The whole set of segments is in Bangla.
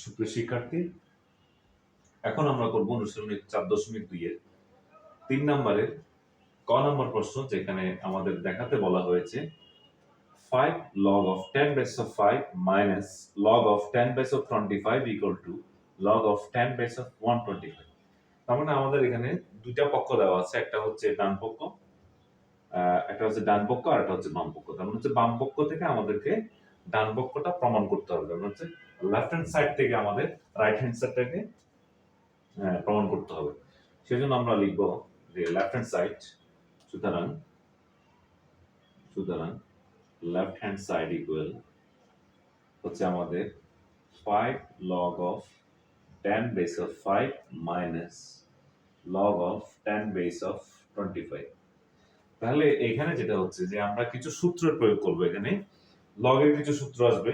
সুপ্রিয় শিক্ষার্থী, এখন আমরা করব অনুশীলনী 4.2 এর 3 নম্বরের ক নম্বর প্রশ্ন, যেখানে আমাদের দেখাতে বলা হয়েছে 5 log of 10 base of 5 minus log of 10 base of 25 equal to log of 10 base of 125। তার মানে আমাদের এখানে দুইটা পক্ষ দেওয়া আছে, একটা হচ্ছে ডান পক্ষ, একটা হচ্ছে ডান পক্ষ আর একটা হচ্ছে বাম পক্ষ। তার মানে হচ্ছে বাম পক্ষ থেকে আমাদেরকে ডান পক্ষটা প্রমাণ করতে হবে। তার মানে হচ্ছে লেফট হ্যান্ড সাইড থেকে আমাদের রাইট হ্যান্ড সাইডটাকে প্রমাণ করতে হবে। সেজন্য আমরা লিখব যে লেফট হ্যান্ড সাইড, সুতরাং লেফট হ্যান্ড সাইড ইকুয়াল হচ্ছে আমাদের 5 log of 10 base of 5 minus log of 10 base of 25। তাহলে এখানে যেটা হচ্ছে যে আমরা কিছু সূত্রের প্রয়োগ করব। এখানে লগের কিছু সূত্র আসবে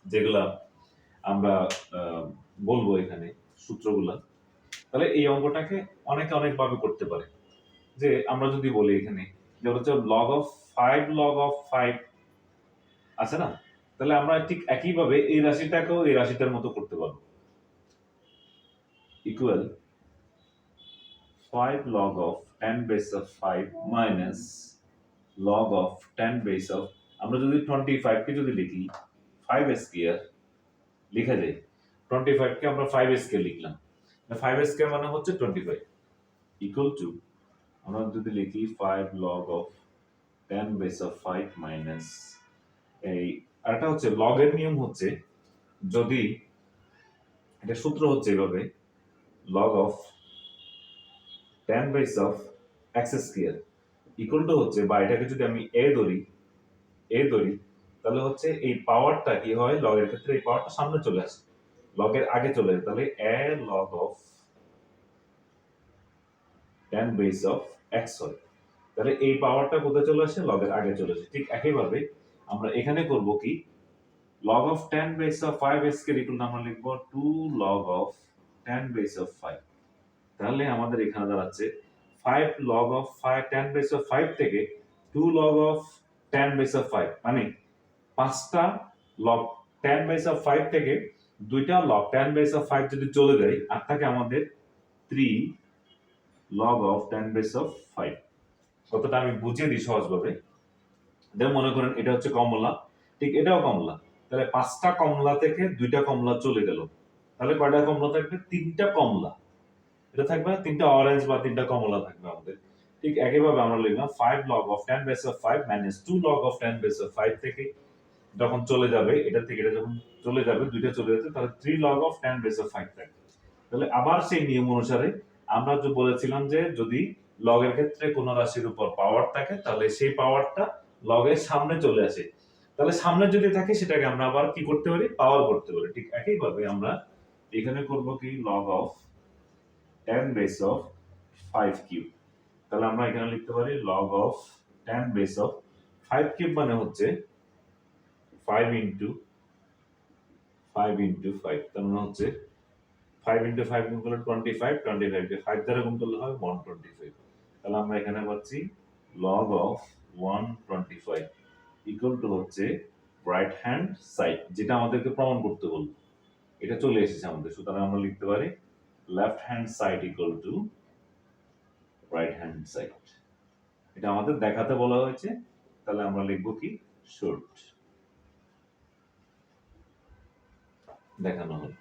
যেগুলা আমরা বলবো এখানে সূত্রগুলা। তাহলে এই অঙ্কটাকে অনেকে অনেকভাবে করতে পারে। যে আমরা যদি বলি এখানে যে হচ্ছে log of 5 log of 5 আছে না, তাহলে আমরা ঠিক একইভাবে এই রাশিটাকেও এই রাশিটার মতো করতে পারবো। Equal 5 log of 10 base of 5 minus log of 10 base of, আমরা যদি 25 কে যদি লিখি 5 স্কয়ার লেখা যায়, 25 কে আমরা 5 স্কয়ার লিখলাম, 5 স্কয়ার মানে হচ্ছে 25 ইকুয়াল টু আমরা যদি লিখি 5 log of 10 base of 5 minus এই আরেকটা হচ্ছে লগের নিয়ম হচ্ছে, যদি এটা সূত্র হচ্ছে এভাবে log of 10 base of x square equal to হচ্ছে, বা এটাকে যদি আমি a ধরি তাহলে হচ্ছে এই পাওয়ারটা কি হয়, লগের ক্ষেত্রে এই পাওয়ারটা সামনে চলে আসে, লগের আগে চলে আসে, তাহলে a log of 10 base of x হয়। তাহলে এই পাওয়ারটা কোথায় চলে আসে, লগের আগে চলে আসে। ঠিক একইভাবে আমরা এখানে করব কি, log of 10 base of 5 square equal আমরা লিখব 2 log of 10 base of 5। তাহলে আমাদের এখানে দাঁড়াচ্ছে 5 log of 10 base of 5 থেকে 2 log of 10 base of 5, মানে 5টা log 10 base of 5 থেকে 2টা log 10 base of 5 যদি চলে যায়, আর থাকে আমাদের 3 log of 10 base of 5। কতটা আমি বুঝিয়ে দিই সহজভাবে। যেমন মনে করেন এটা হচ্ছে কমলা, ঠিক এটাও কমলা, তাহলে 5টা কমলা থেকে 2টা কমলা চলে গেল, তাহলে কয়টা কমলা থাকবে, 3টা কমলা, এটা থাকবে না, 3টা অরেঞ্জ বা 3টা কমলা থাকবে আমাদের। ঠিক একইভাবে আমরা লিখলাম 5 log of 10 base of 5 minus 2 log of 10 base of 5 থেকে যখন চলে যাবে, এটা থেকে এটা যখন চলে যাবে, দুইটা চলে যাচ্ছে, তাহলে 3 log of 10 base of 5 থাকবে। তাহলে আবার সেই নিয়ম অনুসারে আমরা যে বলেছিলাম যে যদি লগের ক্ষেত্রে কোন রাশির উপর পাওয়ার থাকে, তাহলে সেই পাওয়ারটা লগের সামনে চলে আসে। তাহলে সামনে যদি থাকে সেটাকে আমরা আবার কি করতে পারি, পাওয়ার করতে পারি। ঠিক একইভাবে আমরা এখানে করব কি, log of 10 base of 5 cube. তাহলে আমরা এখানে লিখতে পারি log of 10 base of 5 cube মানে হচ্ছে 5 into 5 into 5, তার মানে হচ্ছে 5 into 5 গুণ করলে 25, 25 কে 5 দ্বারা গুণ করলে হয় 125। তাহলে আমরা এখানে পাচ্ছি log of 125 ইকুয়াল টু হচ্ছে রাইট হ্যান্ড সাইড, যেটা আমাদেরকে প্রমাণ করতে বলল, এটা চলে এসেছে আমাদের। সুতরাং আমরা লিখতে পারি left hand side equal to right hand side, এটা আমাদের দেখাতে বলা হয়েছে। তাহলে আমরা লিখব কি, শর্ট দেখানো হলো।